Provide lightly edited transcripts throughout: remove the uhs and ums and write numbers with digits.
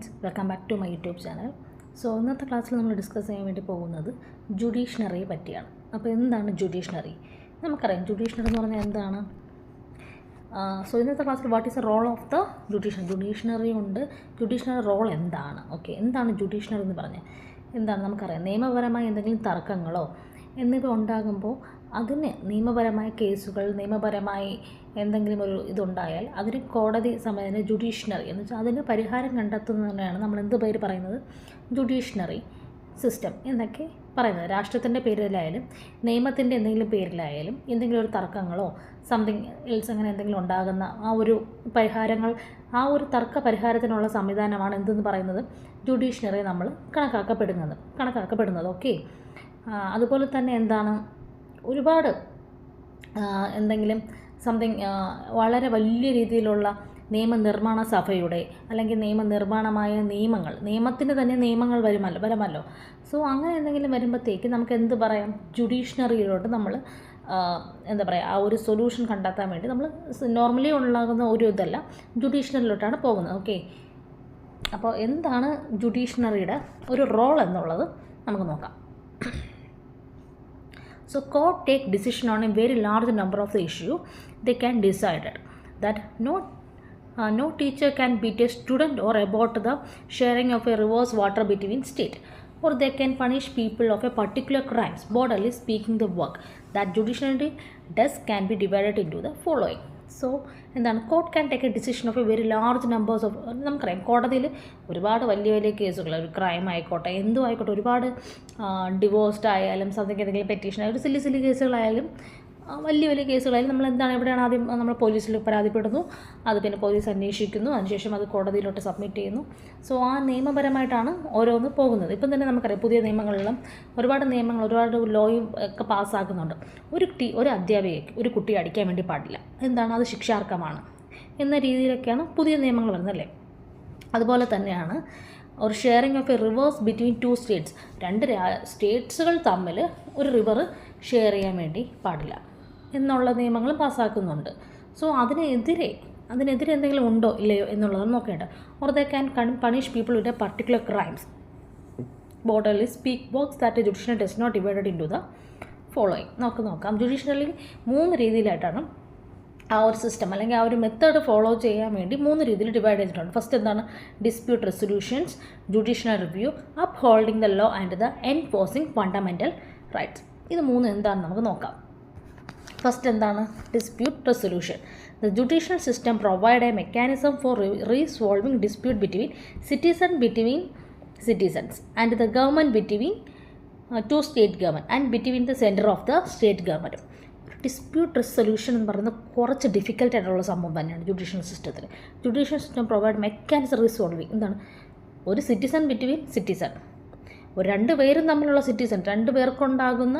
Friends, welcome back to my YouTube channel. So ഇന്നത്തെ ക്ലാസ്സിൽ നമ്മൾ ഡിസ്കസ് ചെയ്യാൻ വേണ്ടി പോകുന്നത് ജുഡീഷ്യറിയെ പറ്റിയാണ്. അപ്പോൾ എന്താണ് ജുഡീഷ്യറി? നമുക്കറിയാം ജുഡീഷ്യറി എന്ന് പറഞ്ഞാൽ എന്താണ്. സോ ഇന്നത്തെ ക്ലാസ്സിൽ what is a role of the judiciary ഉണ്ട്. ജുഡീഷ്യറി റോൾ എന്താണ്? ഓക്കെ, എന്താണ് ജുഡീഷ്യറി എന്ന് പറഞ്ഞാൽ എന്താണ് നമുക്കറിയാം. നിയമപരമായ എന്തെങ്കിലും തർക്കങ്ങളോ എന്നിവ ഉണ്ടാകുമ്പോൾ അതിന് നിയമപരമായ കേസുകൾ, നിയമപരമായി എന്തെങ്കിലും ഒരു ഇതുണ്ടായാൽ അതിന് കോടതി സമയം ജുഡീഷ്യറി എന്ന് വെച്ചാൽ അതിന് പരിഹാരം കണ്ടെത്തുന്നതിനാണ് നമ്മൾ എന്ത് പേര് പറയുന്നത്, ജുഡീഷ്യറി സിസ്റ്റം എന്നൊക്കെ പറയുന്നത്. രാഷ്ട്രത്തിൻ്റെ പേരിലായാലും നിയമത്തിൻ്റെ എന്തെങ്കിലും പേരിലായാലും എന്തെങ്കിലും ഒരു തർക്കങ്ങളോ സംതിങ് എൽസ് അങ്ങനെ എന്തെങ്കിലും ഉണ്ടാകുന്ന ആ ഒരു പരിഹാരങ്ങൾ, ആ ഒരു തർക്ക പരിഹാരത്തിനുള്ള സംവിധാനമാണ് എന്തെന്ന് പറയുന്നത്, ജുഡീഷ്യറി നമ്മൾ കണക്കാക്കപ്പെടുന്നത്. ഓക്കെ, അതുപോലെ തന്നെ എന്താണ്, ഒരുപാട് എന്തെങ്കിലും സംതിങ് വളരെ വലിയ രീതിയിലുള്ള നിയമനിർമ്മാണ സഭയുടെ അല്ലെങ്കിൽ നിയമനിർമ്മാണമായ നിയമത്തിന് തന്നെ നിയമങ്ങൾ വരുമല്ലോ. സോ അങ്ങനെ എന്തെങ്കിലും വരുമ്പോഴത്തേക്ക് നമുക്ക് എന്ത് പറയാം, ജുഡീഷ്യറിയിലോട്ട് നമ്മൾ എന്താ പറയുക, ആ ഒരു സൊല്യൂഷൻ കണ്ടെത്താൻ വേണ്ടി നമ്മൾ നോർമലി ഉണ്ടാകുന്ന ഒരു ഇതല്ല, ജുഡീഷ്യറിയിലോട്ടാണ് പോകുന്നത്. ഓക്കെ, അപ്പോൾ എന്താണ് ജുഡീഷ്യറിയുടെ ഒരു റോൾ എന്നുള്ളത് നമുക്ക് നോക്കാം. So court take decision on a very large number of the issue. They can decide that no teacher can beat a student or about the sharing of a river's water between state, or they can punish people of a particular crimes. Broadly speaking, the work that judiciary does can be divided into the following. So എന്താണ്, court can take a decision of a very large numbers of, നമുക്കറിയാം കോടതിയിൽ ഒരുപാട് വലിയ കേസുകൾ, ഒരു crime ആയിക്കോട്ടെ എന്തും ആയിക്കോട്ടെ, ഒരുപാട് ഡിവോഴ്സ്ഡ് ആയാലും സംതിങ് എന്തെങ്കിലും പെറ്റീഷൻ ആയാലും സില്ലി കേസുകളായാലും വലിയ കേസുകളായാലും നമ്മൾ എന്താണ്, എവിടെയാണ് ആദ്യം നമ്മൾ പോലീസിൽ പരാതിപ്പെടുന്നു, അത് പിന്നെ പോലീസ് അന്വേഷിക്കുന്നു, അതിനുശേഷം അത് കോടതിയിലോട്ട് സബ്മിറ്റ് ചെയ്യുന്നു. സോ ആ നിയമപരമായിട്ടാണ് ഓരോന്ന് പോകുന്നത്. ഇപ്പം തന്നെ നമുക്കറിയാം പുതിയ നിയമങ്ങളിലും ഒരുപാട് ലോയും ഒക്കെ പാസ്സാക്കുന്നുണ്ട്. ഒരു അധ്യാപികയ്ക്ക് ഒരു കുട്ടിയെ അടിക്കാൻ വേണ്ടി പാടില്ല, എന്താണ്, അത് ശിക്ഷാർഹമാണ് എന്ന രീതിയിലൊക്കെയാണ് പുതിയ നിയമങ്ങൾ വരുന്നതല്ലേ. അതുപോലെ തന്നെയാണ് ഒരു sharing of A reverse between 2 States, 2 സ്റ്റേറ്റ്സുകൾ തമ്മിൽ ഒരു റിവർ ഷെയർ ചെയ്യാൻ വേണ്ടി പാടില്ല എന്നുള്ള നിയമങ്ങൾ പാസ്സാക്കുന്നുണ്ട്. സോ അതിനെതിരെ എന്തെങ്കിലും ഉണ്ടോ ഇല്ലയോ എന്നുള്ളത് നോക്കേണ്ടത്. Or they can punish people with a particular crimes. Broadly speak box that judiciary does not divided into the following. നോക്കാം. ജുഡീഷ്യറിയിൽ 3 രീതിയിലായിട്ടാണ് ആ ഒരു സിസ്റ്റം അല്ലെങ്കിൽ ആ ഒരു മെത്തേഡ് ഫോളോ ചെയ്യാൻ വേണ്ടി 3 രീതിയിൽ ഡിവൈഡ് ചെയ്തിട്ടുണ്ട്. ഫസ്റ്റ് എന്താണ്, dispute resolutions, judicial review, upholding the law and the enforcing fundamental rights. ഇത് 3 എന്താണെന്ന് നമുക്ക് നോക്കാം. ഫസ്റ്റ് എന്താണ്, dispute resolution. The judicial system provide a mechanism for resolving dispute between citizens and the government between 2 state government and between the centre of the state government. Dispute resolution എന്ന് പറയുന്നത് കുറച്ച് difficult ആയിട്ടുള്ള സംഭവം തന്നെയാണ് judicial സിസ്റ്റത്തിൽ. Judicial system provide mechanism resolving. എന്താണ്, ഒരു citizen between citizen, ഒരു 2 പേരും തമ്മിലുള്ള സിറ്റിസൺ, 2 പേർക്കുണ്ടാകുന്ന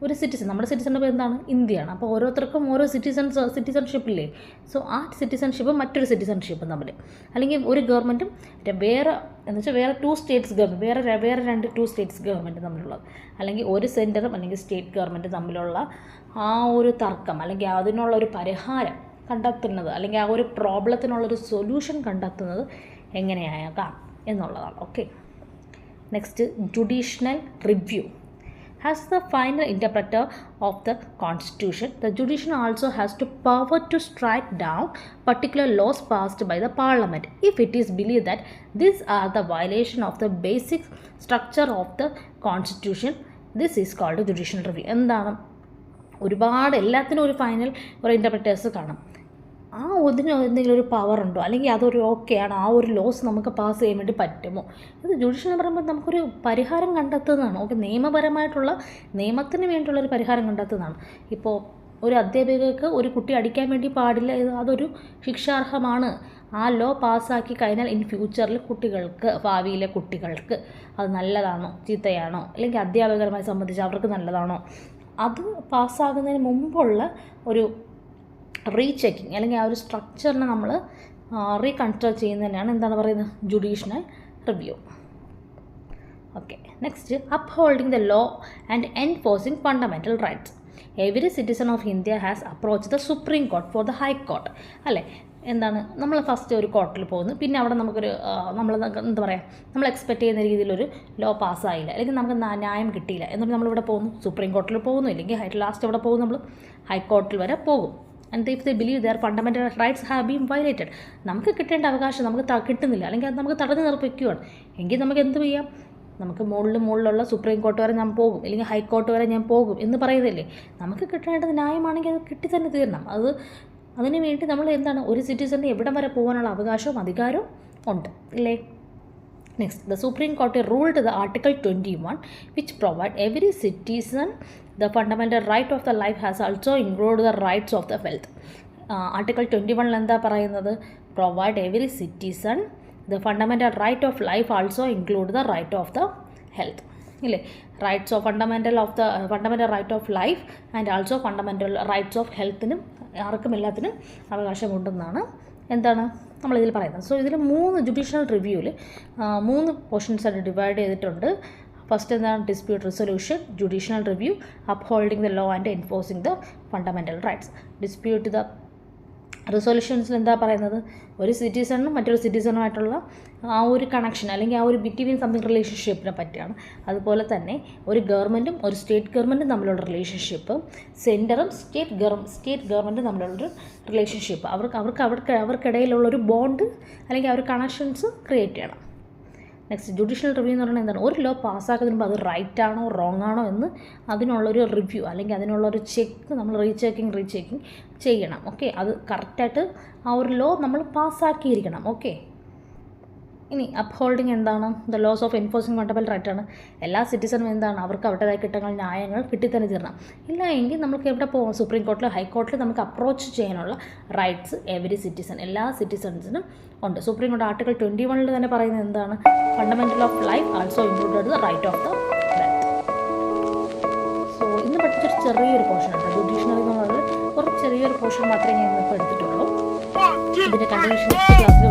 ഒരു സിറ്റിസൺ. നമ്മുടെ സിറ്റിസണിൻ്റെ പേര് എന്താണ്, ഇന്ത്യയാണ്. അപ്പോൾ ഓരോരുത്തർക്കും ഓരോ സിറ്റിസൺഷിപ്പില്ലേ. സോ ആ സിറ്റിസൺഷിപ്പും മറ്റൊരു സിറ്റിസൺഷിപ്പും തമ്മിൽ, അല്ലെങ്കിൽ ഒരു ഗവൺമെൻറ്റും വേറെ എന്ന് വെച്ചാൽ വേറെ 2 സ്റ്റേറ്റ്സ് ഗവൺമെൻറ്, വേറെ 2 സ്റ്റേറ്റ്സ് ഗവൺമെൻറ് തമ്മിലുള്ളത്, അല്ലെങ്കിൽ ഒരു സെൻറ്ററും അല്ലെങ്കിൽ സ്റ്റേറ്റ് ഗവൺമെൻറ് തമ്മിലുള്ള ആ ഒരു തർക്കം അല്ലെങ്കിൽ അതിനുള്ള ഒരു പരിഹാരം കണ്ടെത്തുന്നത്, അല്ലെങ്കിൽ ആ ഒരു പ്രോബ്ലത്തിനുള്ളൊരു സൊല്യൂഷൻ കണ്ടെത്തുന്നത് എങ്ങനെയാകാം എന്നുള്ളതാണ്. Okay, next, judicial review. As the final interpreter of the Constitution, the judiciary also has the power to strike down particular laws passed by the Parliament if it is believed that these are the violation of the basic structure of the Constitution. This is called judicial review. എന്താണ്, ഒരുപാട് എല്ലാത്തിനും ഒരു final ഒരു ഇൻ്റർപ്രിറ്റേഴ്സ് കാണും. ആ അതിന് എന്തെങ്കിലും ഒരു പവർ ഉണ്ടോ, അല്ലെങ്കിൽ അതൊരു ഓക്കെയാണ്, ആ ഒരു ലോസ് നമുക്ക് പാസ് ചെയ്യാൻ വേണ്ടി പറ്റുമോ. ഇത് ജുഡീഷ്യൽ എന്ന് പറയുമ്പോൾ നമുക്കൊരു പരിഹാരം കണ്ടെത്തുന്നതാണ്. ഓക്കെ, നിയമപരമായിട്ടുള്ള നിയമത്തിന് വേണ്ടിയുള്ളൊരു പരിഹാരം കണ്ടെത്തുന്നതാണ്. ഇപ്പോൾ ഒരു അധ്യാപികക്ക് ഒരു കുട്ടി അടിക്കാൻ വേണ്ടി പാടില്ല, അതൊരു ശിക്ഷാർഹമാണ്. ആ ലോ പാസ്സാക്കി കഴിഞ്ഞാൽ ഇൻ ഫ്യൂച്ചറിൽ ഭാവിയിലെ കുട്ടികൾക്ക് അത് നല്ലതാണോ ചീത്തയാണോ, അല്ലെങ്കിൽ അധ്യാപകരുമായി സംബന്ധിച്ച് അവർക്ക് നല്ലതാണോ, അത് പാസ്സാകുന്നതിന് മുമ്പുള്ള ഒരു റീചെക്കിങ് അല്ലെങ്കിൽ ആ ഒരു സ്ട്രക്ചറിനെ നമ്മൾ റീകൺസ്ട്രക്ട് ചെയ്യുന്നതിനാണ് എന്താണ് പറയുന്നത്, judicial review. Okay, next, അപ്ഹോൾഡിംഗ് the law and enforcing fundamental rights. Every citizen of India has approach the Supreme court for the high court. അല്ലേ, എന്താണ് നമ്മൾ ഫസ്റ്റ് ഒരു കോർട്ടിൽ പോകുന്നു, പിന്നെ അവിടെ നമുക്കൊരു നമ്മൾ എന്താ പറയുക, നമ്മൾ എക്സ്പെക്റ്റ് ചെയ്യുന്ന രീതിയിലൊരു ലോ പാസ്സായില്ല, അല്ലെങ്കിൽ നമുക്ക് ന്യായം കിട്ടിയില്ല എന്നിട്ട് നമ്മളിവിടെ പോകുന്നു, സുപ്രീം കോർട്ടിൽ പോകുന്നു, ഇല്ലെങ്കിൽ ലാസ്റ്റ് എവിടെ പോകും, നമ്മൾ ഹൈക്കോർട്ടിൽ വരെ പോകും. And if they believe their fundamental rights have been violated, നമുക്ക് കിട്ടേണ്ട അവകാശം നമുക്ക് കിട്ടുന്നില്ല, അല്ലെങ്കിൽ അത് നമുക്ക് തടഞ്ഞു നിർപ്പിക്കുകയാണ്, എങ്കിൽ നമുക്ക് എന്ത് ചെയ്യാം, നമുക്ക് മുകളിലുള്ള സുപ്രീം കോർട്ട് വരെ ഞാൻ പോകും, അല്ലെങ്കിൽ ഹൈക്കോർട്ട് വരെ ഞാൻ പോകും എന്ന് പറയുന്നില്ലേ. നമുക്ക് കിട്ടേണ്ടത് ന്യായമാണെങ്കിൽ അത് കിട്ടി തന്നെ തീരണം. അതിന് വേണ്ടി നമ്മൾ എന്താണ്, ഒരു സിറ്റിസണിന് എവിടം വരെ പോകാനുള്ള അവകാശവും അധികാരവും ഉണ്ട് ഇല്ലേ. Next, the Supreme Court ruled the article 21 which provide every citizen the fundamental right of the life has also include the rights of the wealth. Article 21 എന്താ പറയുന്നത്, provide every citizen the fundamental right of life also include the right of the health ഇല്ലേ. Rights of fundamental right of life and also fundamental rights of ഹെൽത്തിനും ആർക്കും എല്ലാത്തിനും അവകാശമുണ്ടെന്നാണ് എന്താണ് നമ്മളിതിൽ പറയുന്നത്. സോ ഇതിൽ 3 ജുഡീഷ്യൽ റിവ്യൂവിൽ 3 പോർഷൻസായിട്ട് ഡിവൈഡ് ചെയ്തിട്ടുണ്ട്. ഫസ്റ്റ് എന്താണ്, dispute resolution, judicial review, upholding the law and enforcing the fundamental rights. Dispute the റെസൊല്യൂഷൻസിൽ എന്താ പറയുന്നത്, ഒരു സിറ്റിസണും മറ്റൊരു സിറ്റിസണുമായിട്ടുള്ള ആ ഒരു കണക്ഷൻ, അല്ലെങ്കിൽ ആ ഒരു ബിറ്റ്വീൻ സംതിങ് റിലേഷൻഷിപ്പിനെ പറ്റിയാണ്. അതുപോലെ തന്നെ ഒരു ഗവൺമെൻറ്റും ഒരു സ്റ്റേറ്റ് ഗവൺമെൻറ്റും തമ്മിലുള്ള റിലേഷൻഷിപ്പ്, സെൻറ്ററും സ്റ്റേറ്റ് ഗവൺമെൻറ്റും തമ്മിലുള്ളൊരു റിലേഷൻഷിപ്പ്, അവർക്കിടയിലുള്ളൊരു ബോണ്ട് അല്ലെങ്കിൽ ആ ഒരു കണക്ഷൻസ് ക്രിയേറ്റ് ചെയ്യണം. നെക്സ്റ്റ്, ജുഡീഷ്യൽ റിവ്യൂ എന്ന് പറയുന്നത് എന്താണ്, ഒരു ലോ പാസ്സാക്കുന്നതിന് മുമ്പ് അത് റൈറ്റ് ആണോ റോങ് ആണോ എന്ന് അതിനുള്ളൊരു റിവ്യൂ അല്ലെങ്കിൽ അതിനുള്ളൊരു ചെക്ക് നമ്മൾ റീചെക്കിങ് ചെയ്യണം. ഓക്കെ, അത് കറക്റ്റായിട്ട് ആ ഒരു ലോ നമ്മൾ പാസ്സാക്കിയിരിക്കണം. ഓക്കെ, ഇനി അപ്ഹോൾഡിങ് എന്താണ്, the laws of enforcing fundamental right ആണ്. എല്ലാ സിറ്റിസണും എന്താണ്, അവർക്ക് അവരുടേതായി കിട്ടുന്ന ന്യായങ്ങൾ കിട്ടിത്തന്നെ തീരണം. ഇല്ല എങ്കിൽ നമുക്ക് എവിടെ പോകും, സുപ്രീം കോർട്ടിൽ ഹൈക്കോർട്ടിൽ നമുക്ക് അപ്രോച്ച് ചെയ്യാനുള്ള റൈറ്റ്സ് എവരി സിറ്റിസൺ, എല്ലാ സിറ്റിസൺസിനും ഉണ്ട്. സുപ്രീം കോർട്ട് ആർട്ടിക്കിൾ 21 തന്നെ പറയുന്നത് എന്താണ്, fundamental of life also included the right of the wealth. So ഇന്ന് പഠിച്ചൊരു ചെറിയൊരു പോർഷൻ ഉണ്ട്, ജുഡീഷ്യറി എന്നുള്ളത് കുറച്ച് ചെറിയൊരു പോർഷൻ മാത്രമേ ഞാൻ ഇപ്പോൾ എടുത്തിട്ടുള്ളൂ. ഇതിൻ്റെ കണ്ടിന്യൂഷൻ നെക്സ്റ്റ് ക്ലാസ്സിൽ